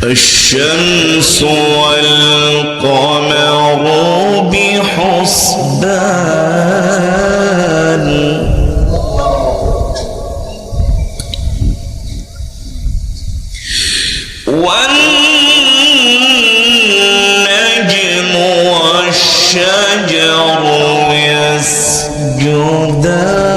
الشمس والقمر بحسبان والنجم والشجر يسجدان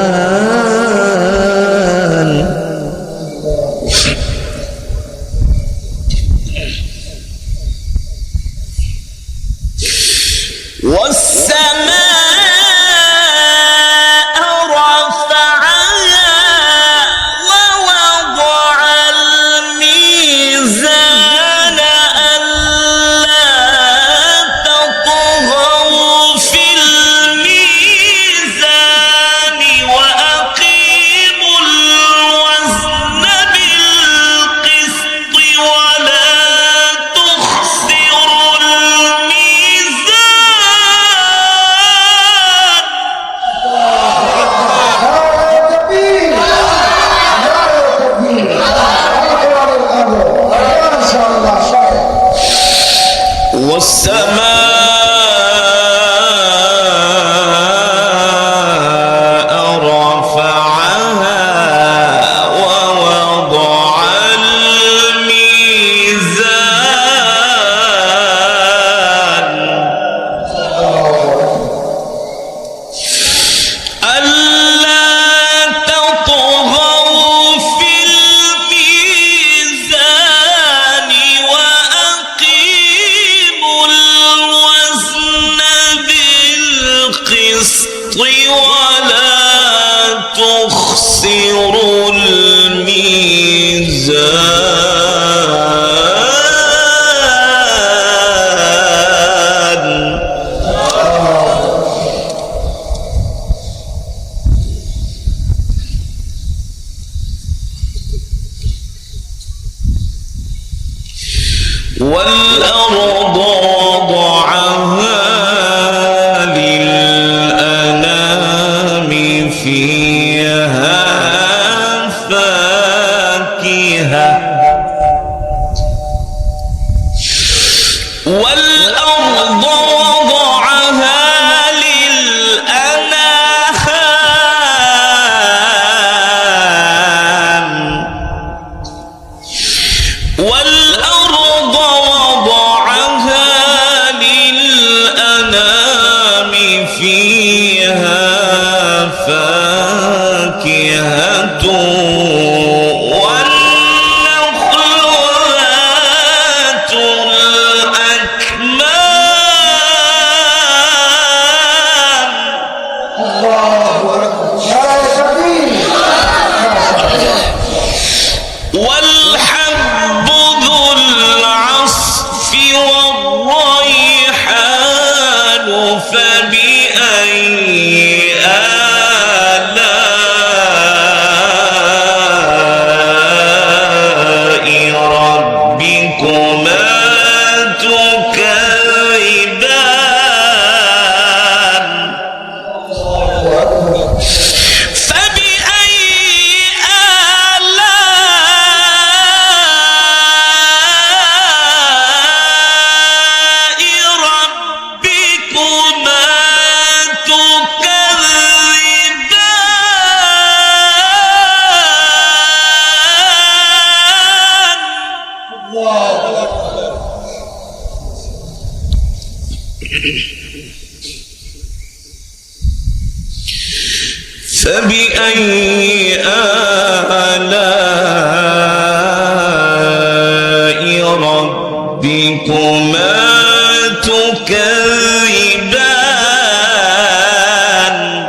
والسماء رفعها ووضع الميزان ألا تطغوا في الميزان وأقيموا الوزن بالقسط ولا تخسروا والسماء رفعها ووضع الميزان ألا تطغوا في الميزان وأقيموا الوزن بالقسط ولا تخسروا الميزان والأرض وضعها للأنام فيها فاكهة والأرض وضعها للأنام والأرض وضعها للأنام فيها فاكهة والنخل ذات الأكمام والحب ذو العصف والريحان فبأي آلاء ربكما تكذبان فبأي آلاء ربكما تكذبان فبأي آلاء ربكما تكذبان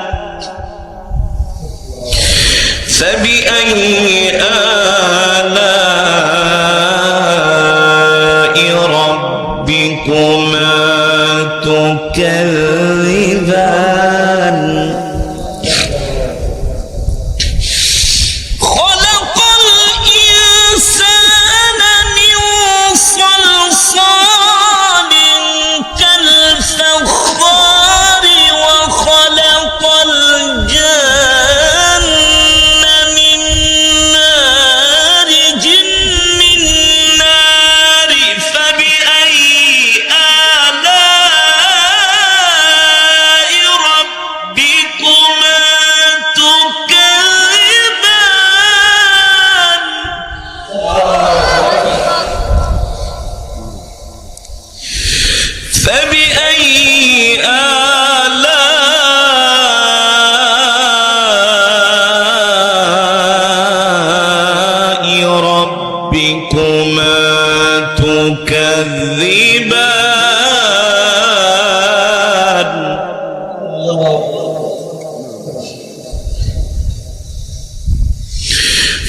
فبأي آلاء ربكما تكذبان خلق الإنسان من صلصال كالفخار وخلق الجن من نار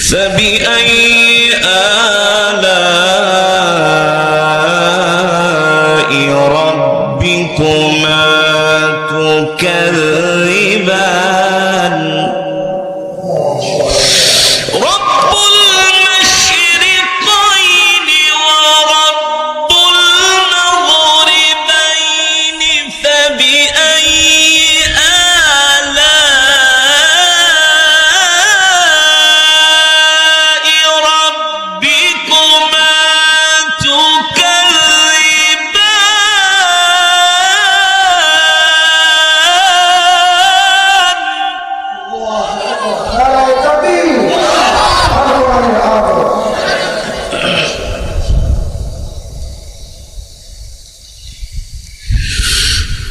فبأي آلاء ربكما تكذبان رب المشرقين ورب المغربين فبأي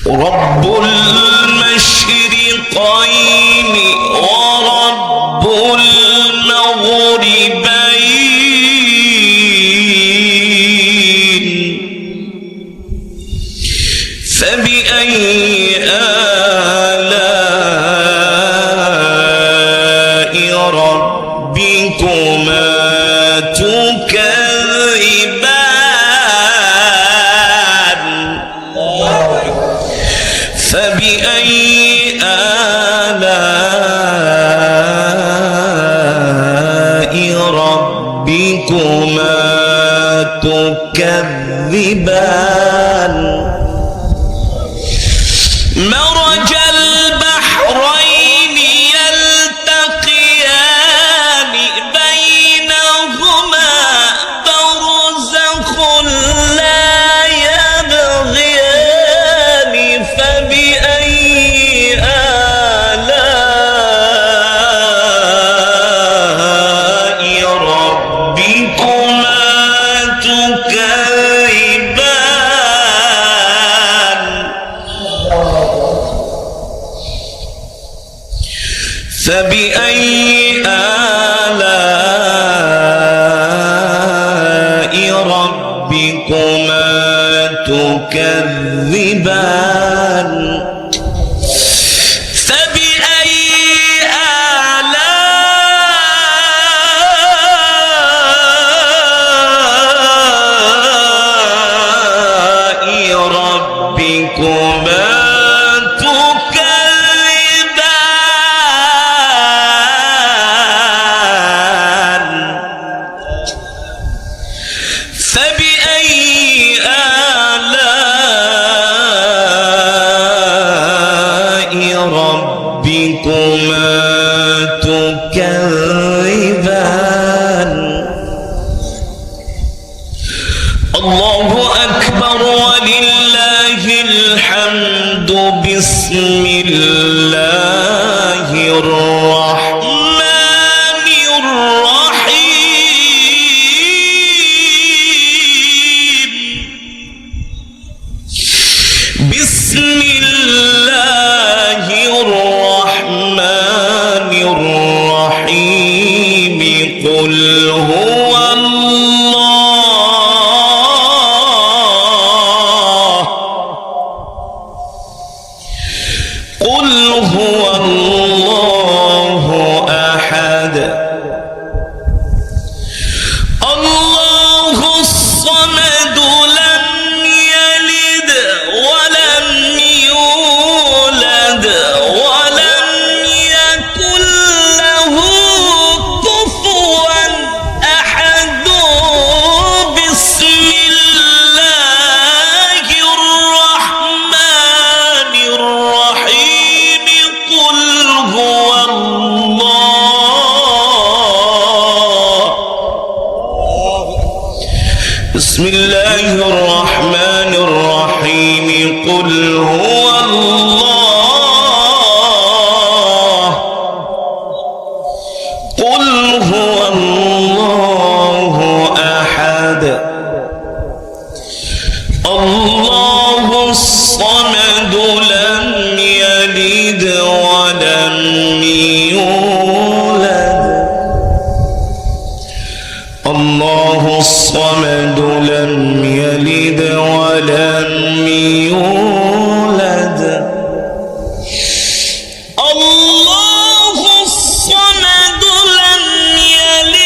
رب المشرقين ورب المغربين فبأي آلاء ربكما تكذبان فبأي آلاء ربكما تكذبان مرج البحرين يلتقيان بينهما برزخ لا يبغيان فبأي آلاء ربكما تكذبان فبأي آلاء ربكما تكذبان فبأي آلاء ربكما فبأي آلاء ربكما تكذبان الله أكبر ولله الحمد بسم الله الرحمن الرحيم بسم الله الرحمن الرحيم قل هو الله قل هو الله أحد الله الصمد لم يلد ولم يولد ولم يكن له كفوا أحد بسم الله الرحمن الرحيم قل هو الله بسم الله الرحمن الرحيم قل هو الله قل هو الله أحد الله الصمد لم يلد ولم يولد الله الصمد لم يلد ولم يولد الله الصمد لم يلد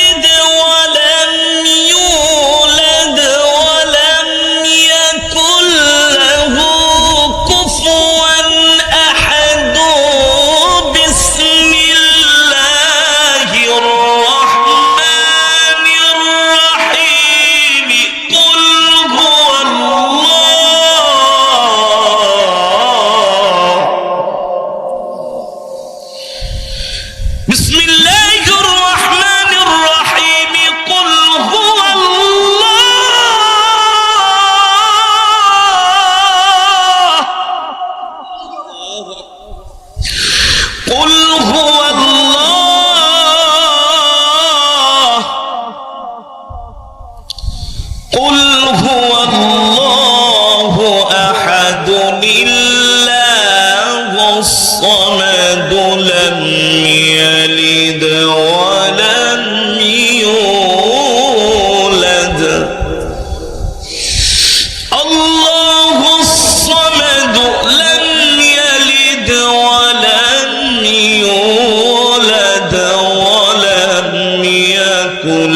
يكن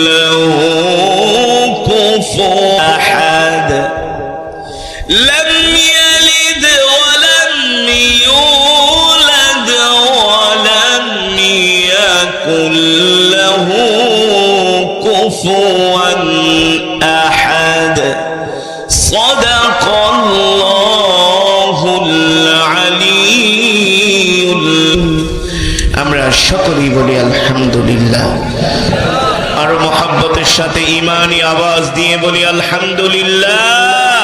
له كفوا أحد لم يلد ولم يولد ولم يكن له كفوا أحد صدق الله العلي আমরা সকলেই বলি আলহামদুলিল্লাহ আর মোহাব্বতের সাথে ঈমানি আওয়াজ দিয়ে বলি আলহামদুলিল্লাহ।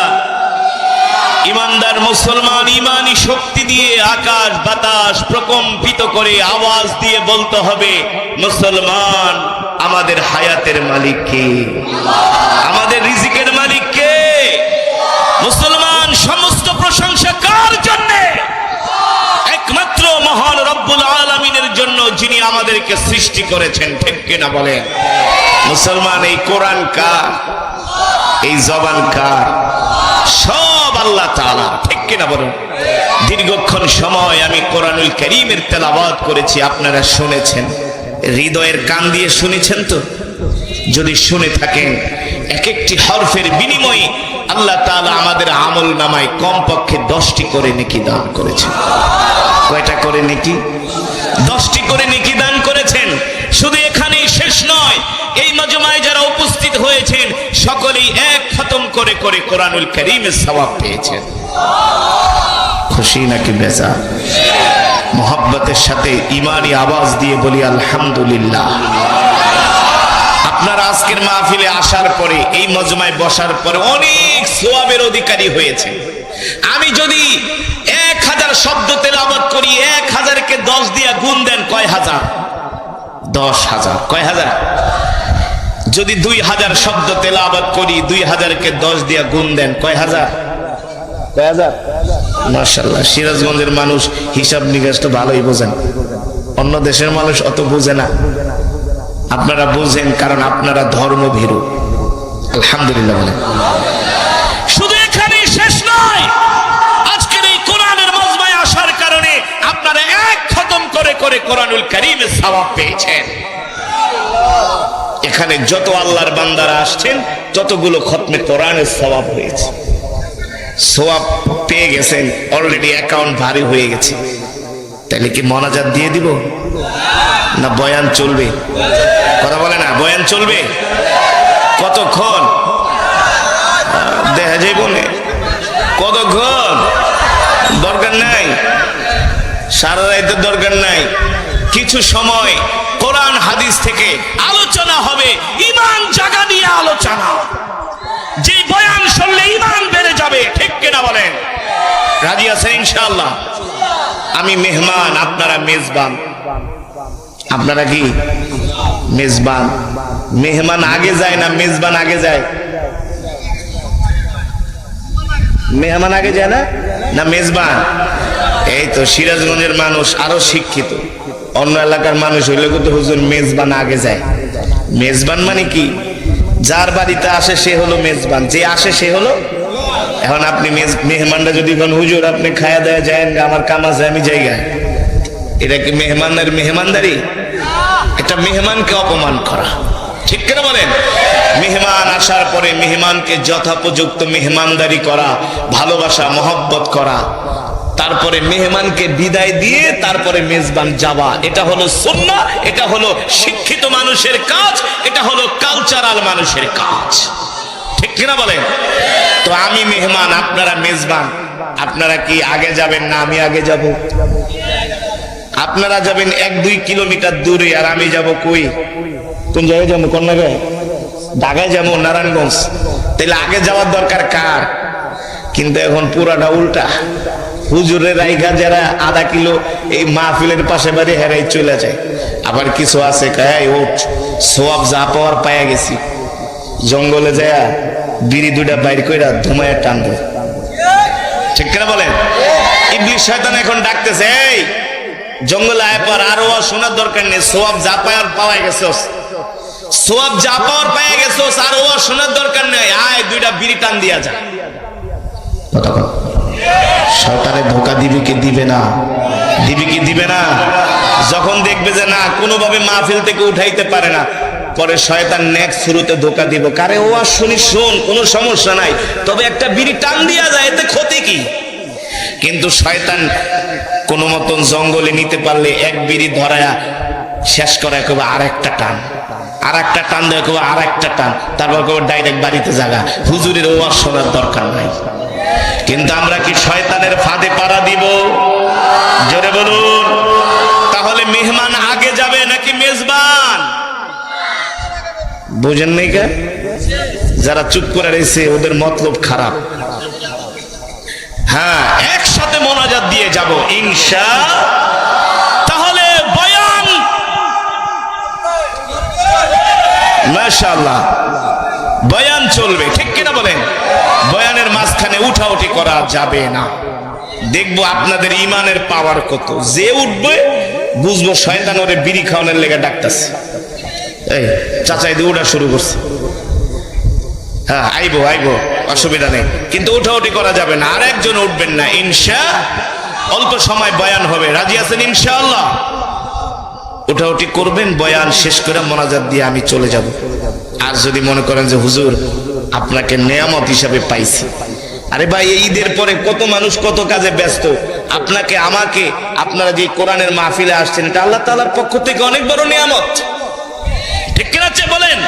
ইমানদার মুসলমান ঈমানি শক্তি দিয়ে আকাশ বাতাস প্রকম্পিত করে আওয়াজ দিয়ে বলতে হবে, মুসলমান আমাদের হায়াতের মালিক কে? আমাদের রিজিকের মালিক কে? মুসলমান সমস্ত প্রশংসা কার জন্য? একমাত্র মহান রব্বুল আলামিনের জন্য, যিনি আমাদেরকে সৃষ্টি করেছেন। ঠিক কিনা বলেন? মুসলমান এই কোরআন কার? এই জবান কার? সব আল্লাহ তাআলা। ঠিক কিনা বলেন? দীর্ঘক্ষণ সময় আমি কোরআনুল কারীমের তেলাওয়াত করেছি, আপনারা শুনেছেন, হৃদয়ের কান দিয়ে শুনেছেন তো? যদি শুনে থাকেন, এক একটি হরফের বিনিময়ে আল্লাহ তাআলা আমাদের আমল নামায় কমপক্ষে 10টি করে নেকি দান করেছেন। কয়টা করে নেকি? 10টি করে নেকি দান করেছেন। শুধু এখানেই শেষ নয়, এই মাজমায় যারা উপস্থিত হয়েছেন সকলেই এক খতম করে করে কোরআনুল কারীমের সওয়াব পেয়েছেন। খুশি নাকি বেজার? মোহাব্বতের সাথে ঈমানি আওয়াজ দিয়ে বলি আলহামদুলিল্লাহ। আপনারা আজকের মাহফিলে আসার পরে, এই মজমায় বসার পরে অনেক সওয়াবের অধিকারী হয়েছে। আমি যদি 1000 শব্দ তেলাওয়াত করি, 1000কে 10 দিয়ে গুণ দেন কয় হাজার? 10,000। কয় হাজার? যদি 2000 শব্দ তেলাওয়াত করি, 2000কে 10 দিয়ে গুণ দেন কয় হাজার? কয় হাজার? মাশাআল্লাহ, সিরাজগঞ্জের মানুষ হিসাব নিকাশ তো ভালোই বোঝেন, অন্য দেশের মানুষ অত বোঝে না। আপনারা বুঝেন কারণ আপনারা ধর্মভীরু। আলহামদুলিল্লাহ বলেন। শুধু এখানেই শেষ নয়, আজকের এই কোরআনের মজমায় আসার কারণে আপনারা এক খতম করে করে কোরআনুল কারীমের সওয়াব পেয়েছেন। এখানে যত আল্লাহর বান্দারা আসছেন ততগুলো খতমে কোরআনের সওয়াব হয়েছে। সওয়াব পেয়ে গেছেন, অলরেডি অ্যাকাউন্ট ভারী হয়ে গেছে। তাহলে কি মোনাজাত দিয়ে দিব না বয়ান চলবে? কথা বলে না, বয়ান চলবে কতক্ষণ? দেখা যাইব না কতক্ষণ? দরকার নাই, সারা রাতের দরকার নাই, কিছু সময় কোরআন হাদিস থেকে আলোচনা হবে, ঈমান জাগা দিয়ে আলোচনা। যে বয়ান শুনলে ঈমান বেড়ে যাবে। ঠিক কিনা বলেন? রাজি আছেন ইনশাআল্লাহ? আমি মেহমান, আপনারা মেজবান। আপনারা কি মেজবান? মেহমান আগে যায় না মেজবান আগে যায়? মেহমান আগে যায় না, না মেজবান? এই তো সিরাজগঞ্জের মানুষ আরো শিক্ষিত, অন্য এলাকার মানুষ হইলে কিন্তু হুজুর মেজবান আগে যায়। মেজবান মানে কি? যার বাড়িতে আসে সে হলো মেজবান, যে আসে সে হলো। এখন আপনি মেহমানরা যদি কোন হুজুর আপনি খায়া দেয়া যায়, আমার কাম আছে আমি জায়গায়, এটা কি মেহমানের মেহমানদারি? এটা মেহমানকে অপমান করা। ঠিক কিনা বলেন? মেহমান আসার পরে মেহমানকে যথাপযুক্ত মেহমানদারি করা, ভালোবাসা মহব্বত করা, তারপরে মেহমানকে বিদায় দিয়ে তারপরে মেজবান যাওয়া, এটা হলো সুন্নাহ, এটা হলো শিক্ষিত মানুষের কাজ, এটা হলো কালচারাল মানুষের কাজ। ঠিক কিনা বলেন? তো আমি মেহমান, আপনারা মেজবান। আপনারা কি আগে যাবেন না আমি আগে যাব? আপনারা যাবেন 1-2 কিলোমিটার দূরে, আর আমি যাব কই? কোন জায়গায় যাবো? কোন জায়গায়? ঢাকায় যাবো, নারায়ণগঞ্জ। তাহলে আগে যাওয়ার দরকার কার? কিন্তু এখন পুরাটা উল্টা। হুজুরের রাইগা যারা আধা কিলো এই মাহফিলের পাশে বাড়ি হেরাই চলে যায়। আবার কিছু আছে কায় ওঠ সওয়াব যা পাওয়ার পায়া গেছি, জঙ্গলে যায় বিড়ি 2টা বাইর কইরা ধুমায়া টানবো। ঠিক কিনা বলেন? ইবলিস শয়তান এখন ডাকতেছে, এই জঙ্গলে আয় পর, আর ও শোনার দরকার নেই, সওয়াব যা পাওয়ার পাওয়া গেছস, সওয়াব যা পাওয়ার পায়া গেছস, আর ও শোনার দরকার নেই, আয় 2টা বিড়ি টান দিয়া যা। শয়তানে ধোকা দিবে কি দিবে না? দিবে কি দিবে না? যখন দেখবে যে না কোনোভাবে মাহফিল থেকে উঠাইতে পারে না, পরে শয়তান নেক্সট শুরুতে ধোকা দিব, কারে ও আর শুনি শোন, কোনো সমস্যা নাই, তবে একটা বিড়ি টান দিয়া যায়, এতে ক্ষতি কি? কিন্তু শয়তান কোন মতন জঙ্গলে নিতে পারলে এক বিড়ি ধরায়া শেষ করে কবে আরেকটা টান, আর একটা টান দেয় কবে আর একটা টান, তারপর কবে ডাইরেক্ট বাড়িতে জাগা, হুজুরের ওয়াজ শোনার দরকার নাই। কিন্তু আমরা কি শয়তানের ফাঁদে পাড়া দিব? জোরে বলুন। তাহলে মেহমান আগে যাবে নাকি মেজবান? বুঝেন নাই কে? যারা চুপ করে রয়েছে ওদের মতলব খারাপ। হ্যাঁ, একসাথে মোনাজাত দিয়ে যাব ইনশাআল্লাহ। তাহলে বয়ান মাশাআল্লাহ বয়ান চলবে, ঠিক কিনা বলেন? বয়ানের মাঝখানে উঠাউঠি করা যাবে না। দেখবো আপনাদের ইমানের পাওয়ার কত। যে উঠবে বুঝবো শয়তান ওরে বিড়ি খাওয়ানোর লেগে ডাকতেছে। এই চাচাই দিয়ে উঠা শুরু করছে। হ্যাঁ, আইবো আইবো, অসুবিধা নেই, কিন্তু উঠাউঠি করা যাবে না। আর একজন উঠবেন না ইনশাআল্লাহ। অল্প সময় বয়ান হবে, রাজি আছেন ইনশাআল্লাহ? উঠাউঠি করবেন, বয়ান শেষ করে মোনাজাত দিয়ে আমি চলে যাব। আর যদি মনে করেন যে হুজুর আপনাকে নেয়ামত হিসাবে পাইছি, আরে ভাই এই ঈদের পরে কত মানুষ কত কাজে ব্যস্ত, আপনাকে আমাকে আপনারা যে কোরআনের মাহফিলে আসছেন এটা আল্লাহ তাআলার পক্ষ থেকে অনেক বড় নিয়ামত, ঠিক কিনা বলেন?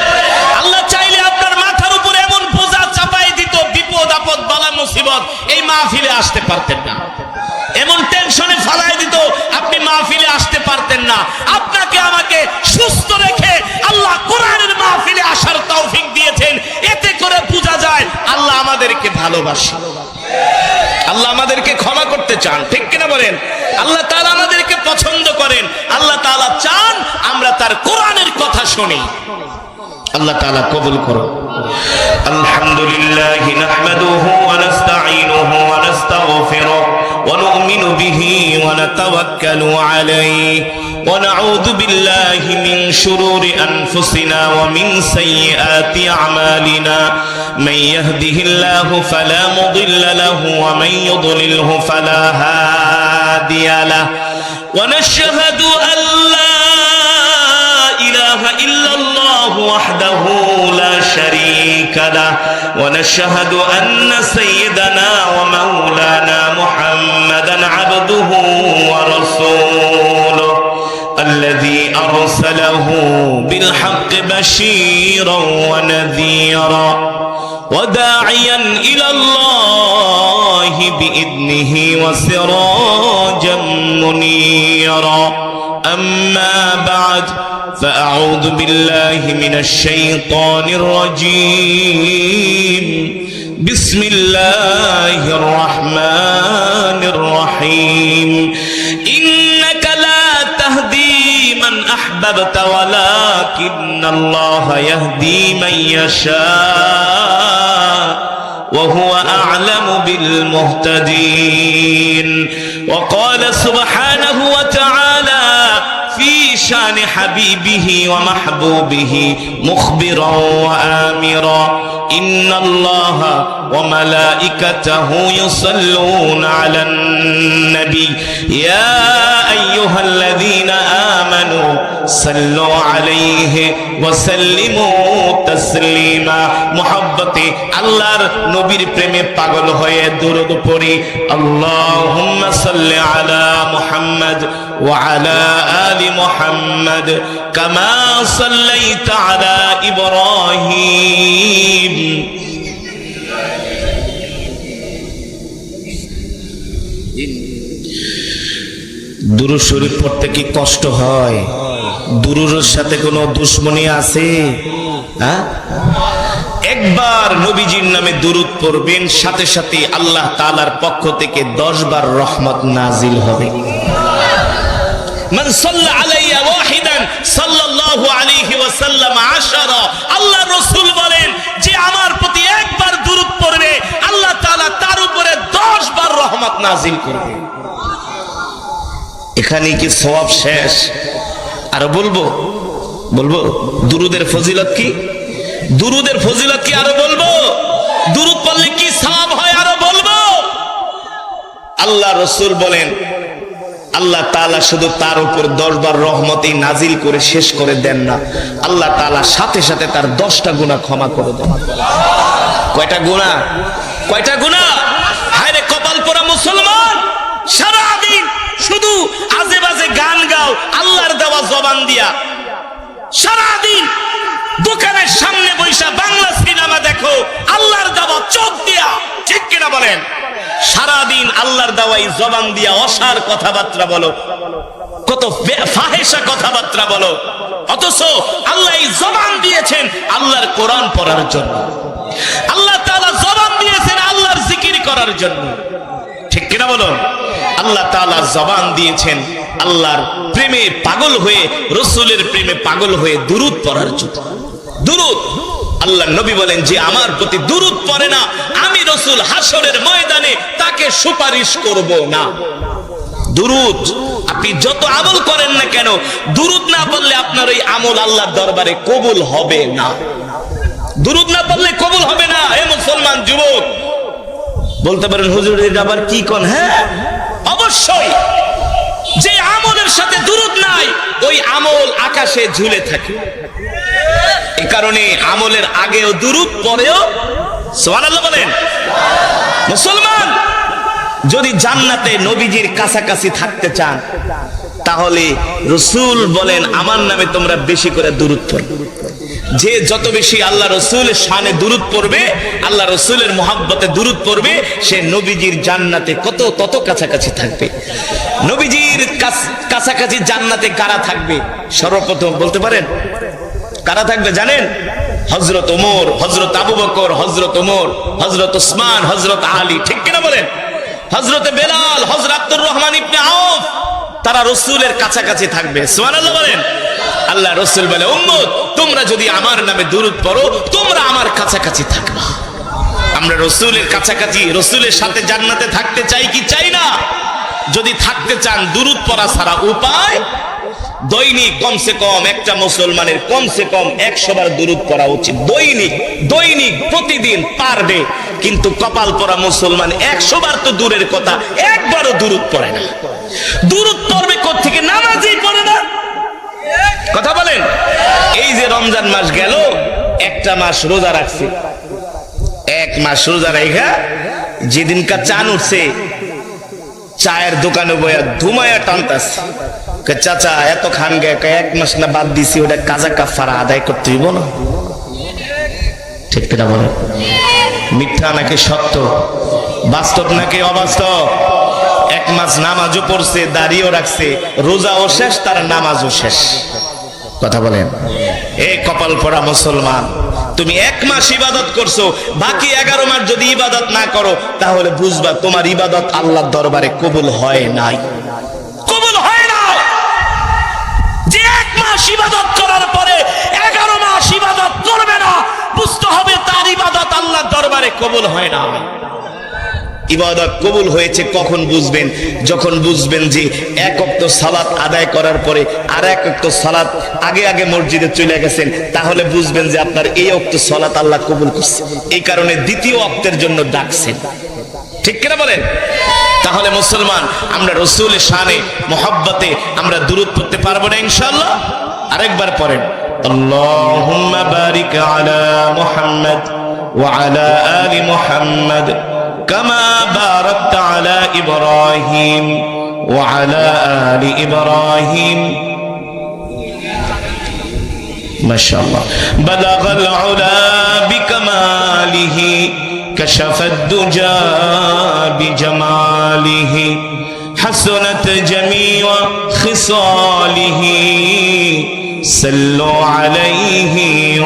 আল্লাহ চাইলে আপনার মাথার উপরে এমন বোঝা চাপাই দিত, বিপদ আপদ বালা মুসিবত, এই মাহফিলে আসতে পারতেন না। এমন টেনশনে ফালাই দিত, আপনি মাহফিলে আসতে পারতেন না। আপনাকে আমাকে সুস্থ রেখে আল্লাহ কোরআনের মাহফিলে আসার তৌফিক দিয়েছেন। এতে করে বোঝা যায় আল্লাহ আমাদেরকে ভালোবাসে, আল্লাহ আমাদেরকে ক্ষমা করতে চান, ঠিক কিনা বলেন? আল্লাহ তাআলা আমাদেরকে পছন্দ করেন, আল্লাহ তাআলা চান আমরা তার কোরআনের কথা শুনি। আল্লাহ তাআলা কবুল করুন। আলহামদুলিল্লাহ নাহমাদুহু ওয়া নাস্তাঈনুহু ওয়া নাস্তাগফিরুহু ওয়া নু'মিনু বিহি ওয়া নাতাওয়াক্কালু আলাইহি ওয়া নাউযু বিল্লাহি মিন শুরুরি আনফুসিনা ওয়া মিন সাইয়্যাতি আমালিনা মান ইয়াহদিহিল্লাহু ফালা মুদিল্লা লাহু ওয়া মান ইউদ্লিলহু ফালা হাদিয়া লাহু ওয়া নাশহাদু আল্লা ইলাহা ইল্লাল্লাহ ওয়াহদাহু লা শারীকা লাহু ওয়া নাশহাদু আন্না সাইয়্যিদানা ওয়া মাওলানা মুহাম্মাদান আবদুহু ওয়া রাসূলুহু الذي أرسله بالحق بشيرا ونذيرا وداعيا إلى الله بإذنه وسراجا منيرا أما بعد فأعوذ بالله من الشيطان الرجيم بسم الله الرحمن الرحيم إنك لا تهدي من أحببت ولكن الله يهدي من يشاء وهو أعلم بالمهتدين وقال سبحانه وتعالى في شان حبيبه ومحبوبه مخبرا وآمرا إن الله وملائكته يصلون على النبي يا أيها الذين آمنوا صلوا عليه وسلموا تسليما محبتي আল্লাহর নবীর প্রেমে পাগল হয়ে দরুদ পড়ি اللهم صل على محمد وعلى آل محمد كما صليت على إبراهيم দুরূদ শরীফ পড়তে কি কষ্ট হয়? দুরূদের সাথে কোনো দুশ্মনী আছে? হ্যাঁ, একবার নবীজির নামে দুরূদ পড়বেন, সাথে সাথে আল্লাহ তাআলার পক্ষ থেকে 10 বার রহমত নাজিল হবে। মান সাল্লা আলাইয়া ওয়াহিদান সাল্লাল্লাহু আলাইহি ওয়াসাল্লাম 10। আল্লাহ রাসূল বলেন যে আমার প্রতি একবার দুরূদ পড়বে আল্লাহ তাআলা তার উপরে 10 বার রহমত নাজিল করবে। এখানে কি সওয়াব শেষ? আর বলবো দুরূদের ফজিলত কি? দুরূদের ফজিলত কি আরো বলবো? দুরূদ পড়লে কি সওয়াব হয় আরো বলবো। আল্লাহ রাসূল বলেন আল্লাহ তাআলা শুধু তার উপর 10 বার রহমতই নাজিল করে শেষ করে দেন না, আল্লাহ তাআলা সাথে সাথে তার 10টা গুনাহ ক্ষমা করে দেন। কয়টা গুনাহ? কয়টা গুনাহ? হায়রে কপাল পোড়া মুসলমান, সারা দিন শুধু আজে বাজে গান গাও আল্লাহর দেওয়া জবান দিয়া, সারা দিন দোকানের সামনে বৈশা বাংলা সিনেমা দেখো আল্লাহর দেওয়া চোখ দিয়া, ঠিক কিনা বলেন? সারাদিন আল্লাহর দেওয়াই জবান দিয়া অসার কথাবার্তা বলো, কত ফাহেসা কথাবার্তা বলো, অথচ আল্লাহ এই জবান দিয়েছেন আল্লাহর কোরআন পড়ার জন্য, আল্লাহ তাআলা জবান দিয়েছেন আল্লাহর জিকির করার জন্য, ঠিক কিনা বলুন? আল্লাহ তাআলা জবান দিয়েছেন আল্লাহর প্রেমে পাগল হয়ে, রাসূলের প্রেমে পাগল হয়ে দুরূদ পড়ার জন্য। দুরূদ, আল্লাহ নবী বলেন যে আমার প্রতি দুরূদ পড়ে না, আমি রাসূল হাসরের ময়দানে তাকে সুপারিশ করব না। দুরূদ, আপনি যত আমল করেন না কেন, দুরূদ না পড়লে আপনার ওই আমল আল্লাহর দরবারে কবুল হবে না। দুরূদ না পড়লে কবুল হবে না। হে মুসলমান যুবক, বলতে পারেন হুজুর এটা আবার কি কোন? হ্যাঁ অবশ্যই, যে আমলের সাথে দুরূদ নাই ওই আমল আকাশে ঝুলে থাকে। এই কারণে আমলের আগেও দুরূদ, পরেও সুবহানাল্লাহ বলেন। মুসলমান যদি জান্নাতে নবীজির কাছাকাছি থাকতে চান, তাহলে রাসূল বলেন আমার নামে তোমরা বেশি করে দুরূদ পড়ো। যে যত বেশি আল্লাহ রাসূলের শানে দুরূদ পড়বে, আল্লাহ রাসূলের মহব্বতে দুরূদ পড়বে, সে নবীজির জান্নাতে তত কাছাকাছি থাকবে। নবীজির কাছাকাছি জান্নাতে কারা থাকবে? সর্বপ্রথম বলতে পারেন কারা থাকবে জানেন? হযরত ওমর, হযরত আবু বকর, হযরত ওমর, হযরত উসমান, হযরত আলী, ঠিক কিনা বলেন? হযরত বেলাল, হযরত আব্দুর রহমান ইবনে আউফ, তারা রাসূলের কাছাকাছি থাকবে। সুবহানাল্লাহ বলেন। আল্লাহ রাসূল বলে উম্মত তোমরা যদি আমার নামে দুরূদ পড়ো তোমরা আমার কাছাকাছি থাকবা। আমরা রাসূলের কাছাকাছি, রাসূলের সাথে জান্নাতে থাকতে চাই কি চাই না? যদি থাকতে চান দুরূদ পড়া ছাড়া উপায়, দৈনিক কমসে কম একটা মুসলমানের কমসে কম 100 বার দুরূদ পড়া উচিত। দৈনিক প্রতিদিন পারবে, কিন্তু কপাল পড়া মুসলমান 100 বার তো দূরের কথা, একবারও দুরূদ পড়ে না। দুরূদ পড়বে কোত্থেকে? নামাজই পড়ে না। কথা বলেন। এই যে রমজান মাস গেল, একটা মাস রোজা রাখছে, 1 মাস রোজা রাখা যেদিনকার চান উঠছে, চায়ের দোকানে বয়া ধুমায়া টানতাছে, চাচা এত খান গে, 1 মাস না বাদ দিছি, ওটা কাজা কাফারা আদায় করতে হইব না। ঠিক কিনা বলেন? মিথ্যা নাকি সত্য? বাস্তব নাকি অবাস্তব? 1 মাস নামাজও পড়ছে, দাড়িও রাখছে, রোজাও শেষ, তার নামাজও শেষ। কথা বলেন। এই কপাল পড়া মুসলমান, তুমি 1 মাস ইবাদত করছো, বাকি 11 মাস যদি ইবাদত না করো, তাহলে বুঝবা তোমার ইবাদত আল্লাহর দরবারে কবুল হয় নাই। কবুল হয় না। যে 1 মাস ইবাদত করার পরে 11 মাস ইবাদত করবে না, বুঝতে হবে তার ইবাদত আল্লাহর দরবারে কবুল হয় না। ইবাদত কবুল হয়েছে কখন বুঝবেন? যখন বুঝবেন যে 1 ওয়াক্ত সালাত আদায় করার পরে আর 1 ওয়াক্ত সালাত আগে মসজিদে চলে গেছেন, তাহলে বুঝবেন যে আপনার এই ওয়াক্ত সালাত আল্লাহ কবুল করছে। এই কারণে দ্বিতীয় ওয়াক্তের জন্য ডাকছেন। ঠিক কিনা বলেন? তাহলে মুসলমান আমরা রাসূলের শানে মহব্বতে আমরা দুরূদ পড়তে পারবো না ইনশাআল্লাহ? আরেকবার পড়েন, আল্লাহুম্মা বারিক আলা মুহাম্মদ ওয়া আলা আলি মুহাম্মদ كما باركت على إبراهيم وعلى آل إبراهيم ما شاء الله بلغ العلا بكماله كشف الدجى بجماله حسنت جميع خصاله صلوا عليه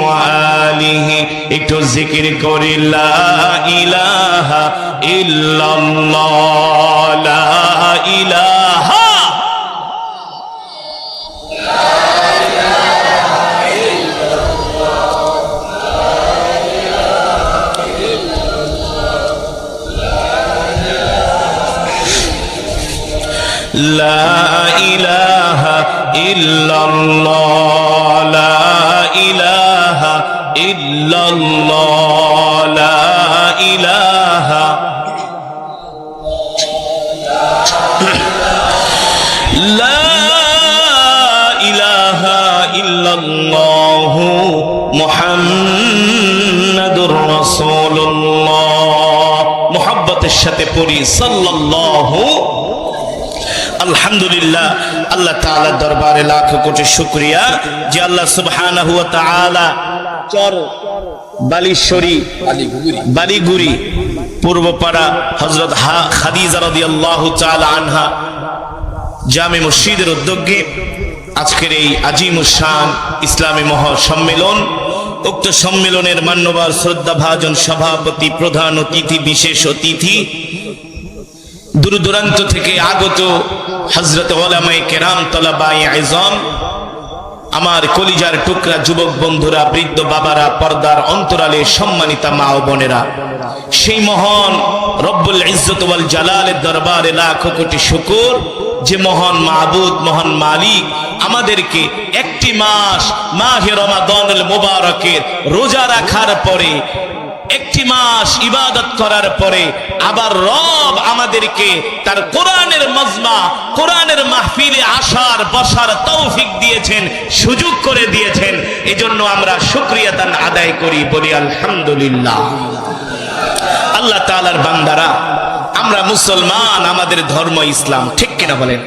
وآله একটু জিকির করি লা ইলাহা ইল্লাল্লাহ লা ইলাহা লা ইলাহা ইল্লাল্লাহ লা ইলাহা ইল্লাল্লাহ লা ইলাহা মুহাম্মাদুর রাসূলুল্লাহ। মুহাব্বতের সাথে পড়ি সাল্লাল্লাহু। আলহামদুলিল্লাহ, আল্লাহ তাআলার দরবারে লাখ কোটি শুকরিয়া যে আল্লাহ সুবহানাহু ওয়া তাআলা চর বালিশ্বরী বালিগুড়ি পূর্বপাড়া হযরত খাদিজা রাদিয়াল্লাহু তাআলা আনহা জামে মসজিদের উদ্যোগে আজকের এই আজিমুস শান ইসলামী মহাসম্মেলন, উক্ত সম্মেলনের মান্যবর শ্রদ্ধাভাজন সভাপতি, প্রধান অতিথি, বিশেষ অতিথি, দূর দূরান্ত থেকে আগত হযরত উলামায়ে কেরাম, তলাবায়ে ইলম, আমার কলিজার টুকরা যুবক বন্ধুরা, বৃদ্ধ বাবারা, পর্দার অন্তরালে সম্মানিতা মা ও বোনেরা, সেই মহান রব্বুল ইজ্জত ওয়াল জালালের দরবারে লাখ কোটি শুকর যে মহান মাবুদ, মহান মালিক আমাদেরকে একটি মাস মাহে রমাদানুল মুবারকের রোজা রাখার পরে, একটি মাস ইবাদত করার পরে আবার রব আমাদেরকে তার কোরআনের মজমা, কোরআনের মাহফিলে আসার বসার তৌফিক দিয়েছেন, সুযোগ করে দিয়েছেন। এজন্য আমরা শুকরিয়া দান আদায় করি, বলি আলহামদুলিল্লাহ। আল্লাহ তাআলার বান্দারা, আমরা মুসলমান, আমাদের ধর্ম ইসলাম, ঠিক কিনা বলেন?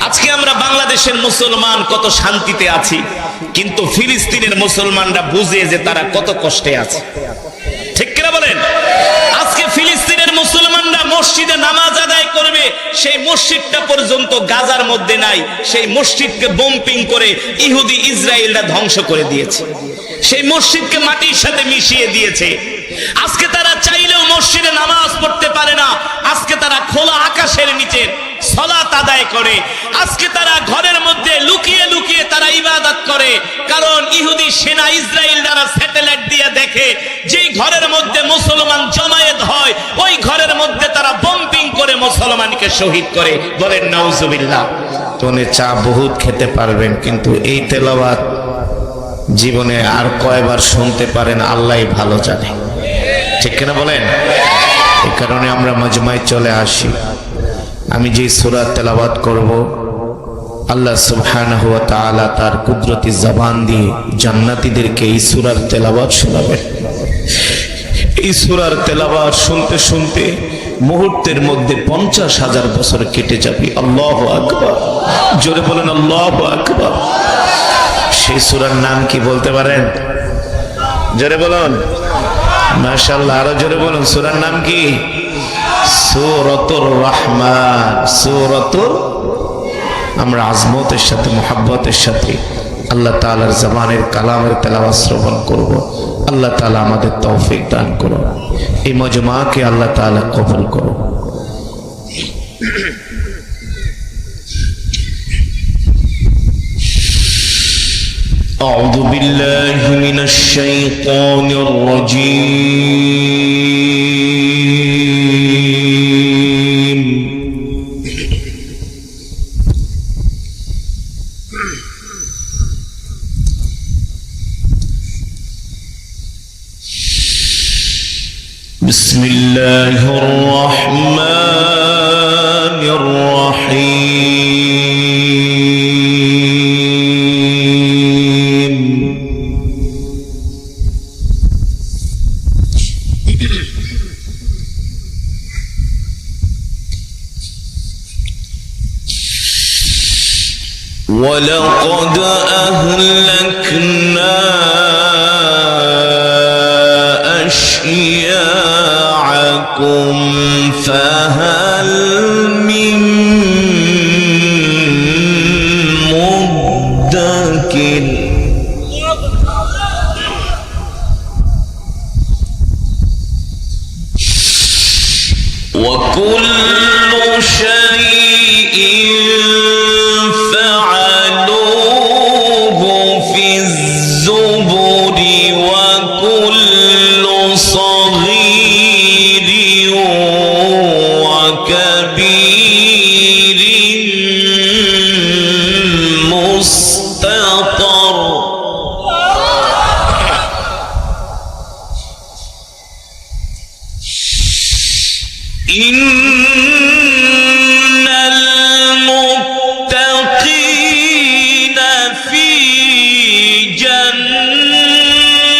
আজকে আমরা বাংলাদেশের মুসলমান কত শান্তিতে আছি, কিন্তু ফিলিস্তিনের মুসলমানরা বুঝে যে তারা কত কষ্টে আছে, ঠিক কিনা বলেন? আজকে ফিলিস্তিনের মুসলমানরা মসজিদে নামাজ আদায় করবে, সেই মসজিদটা পর্যন্ত গাজার মধ্যে নাই, সেই মসজিদকে বোম্পিং করে ইহুদি ইসরায়েলরা ধ্বংস করে দিয়েছে, সেই মসজিদকে মাটির সাথে মিশিয়ে দিয়েছে। আজকে তারা চাইলেও মসজিদে নামাজ পড়তে পারে না, আজকে তারা খোলা আকাশের নিচে সালাত আদায় করে, আজকে তারা ঘরের মধ্যে লুকিয়ে লুকিয়ে তারা ইবাদত করে, কারণ ইহুদি সেনা ইসরায়েল দ্বারা স্যাটেলাইট দিয়ে দেখে যেই ঘরের মধ্যে মুসলমান জমায়েত হয় ওই ঘরের মধ্যে তারা বম্পিং করে মুসলমানকে শহীদ করে। বলেন নাউজুবিল্লাহ। তোনে চা বহুত খেতে পারবেন, কিন্তু এই তেলাওয়াত জীবনে আর কয়বার শুনতে পারেন আল্লাহই ভালো জানে, ঠিক কিনা বলেন? এই কারণে আমরা মজমায় চলে আসি। আমি যে সূরা তেলাওয়াত করব, আল্লাহ সুবহানাহু ওয়া তাআলা তার কুদরতি জবান দিয়ে জান্নাতীদেরকে এই সূরার তেলাওয়াত শোনাবেন। এই সূরার তেলাওয়াত শুনতে শুনতে মুহূর্তের মধ্যে 50,000 বছর কেটে যাবে। আল্লাহু আকবার, জোরে বলেন আল্লাহু আকবার। সেই সূরার নাম কি বলতে পারেন? জোরে বলুন মাশাআল্লাহ, আরো জোরে বলুন। সূরার নাম কি? সূরাতুর রহমান। সূরাতুর, আমরা আজমতের সাথে, মুহাব্বতের সাথে আল্লাহ তাআলার জবানের কালামের তেলাওয়াত শ্রবণ করব। আল্লাহ তাআলা আমাদের তৌফিক দান করুন, এই মজমাকে আল্লাহ তাআলা কবুল করুন। أعوذ بالله من الشيطان الرجيم. بسم الله الرحمن الرحيم. ولقد أهلكنا أشياعكم فهل من مدكر. وكل شيء فعلوه في الزبر وكل صغير وكبير مستطر. إن المتقين في جنات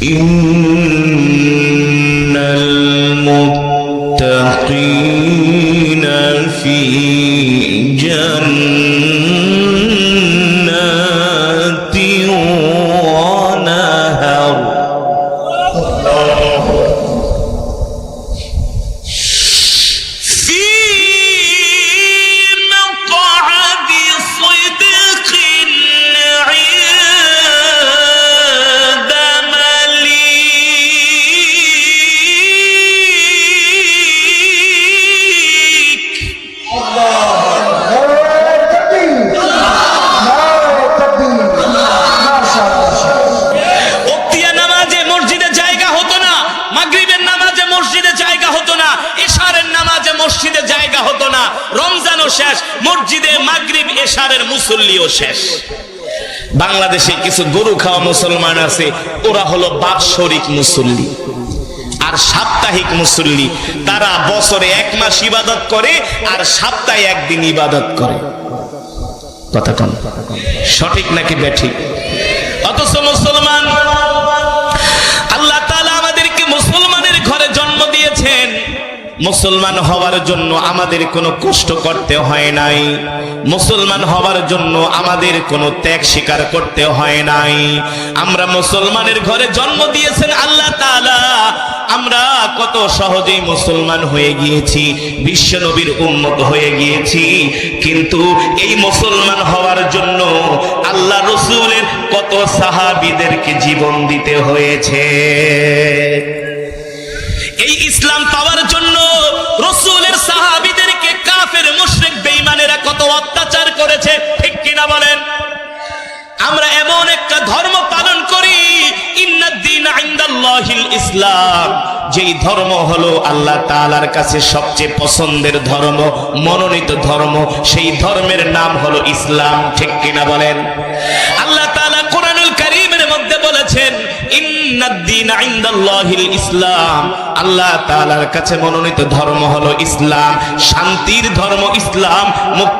ইন্নাল মুত্তাকিনা ফি জান্নাতিন ওয়া নাহার মসজিদে জায়গা হতো না, রমজানও শেষ, মসজিদে মাগরিব এশারের মুসল্লিও শেষ। বাংলাদেশে কিছু গরু খাওয়া মুসলমান আছে, ওরা হলো বাৎসরিক মুসল্লি আর সাপ্তাহিক মুসল্লি। তারা বছরে 1 মাস ইবাদত করে আর সপ্তাহে একদিন ইবাদত করে। কথা কোন সঠিক নাকি বেঠিক? অথচ মুসলমান, আল্লাহ তাআলা আমাদেরকে মুসলমানের ঘরে জন্ম দিয়েছেন। মুসলমান হওয়ার জন্য আমাদের কোনো কষ্ট করতে হয় নাই, মুসলমান হওয়ার জন্য আমাদের কোনো ত্যাগ স্বীকার করতে হয় নাই। আমরা মুসলমানের ঘরে জন্ম দিয়েছেন আল্লাহ তাআলা। আমরা কত সহজেই মুসলমান হয়ে গিয়েছি, বিশ্ব নবীর উম্মত হয়ে গিয়েছি। কিন্তু এই মুসলমান হওয়ার জন্য আল্লাহ রাসূলের কত সাহাবীদেরকে জীবন দিতে হয়েছে। এই ইসলাম পাওয়ার জন্য রাসূলের সাহাবীদেরকে কাফের মুশরিক বেঈমানেরা কত অত্যাচার করেছে, ঠিক কিনা বলেন? আমরা এমন একটা ধর্ম পালন করি, ইন্নাদ-দীনা ইনদাল্লাহিল ইসলাম, যেই ধর্ম হলো আল্লাহ তাআলার কাছে সবচেয়ে পছন্দের ধর্ম, মনোনীত ধর্ম, সেই ধর্মের নাম হলো ইসলাম, ঠিক কিনা বলেন? আল্লাহ তাআলা কোরআনুল কারীমের মধ্যে বলেছেন, ইন্নাদ-দীনা ইনদাল্লাহিল ইসলাম, আল্লাহ তাআলার কাছে মনোনীত ধর্ম হলো ইসলাম, শান্তির ধর্ম ইসলাম।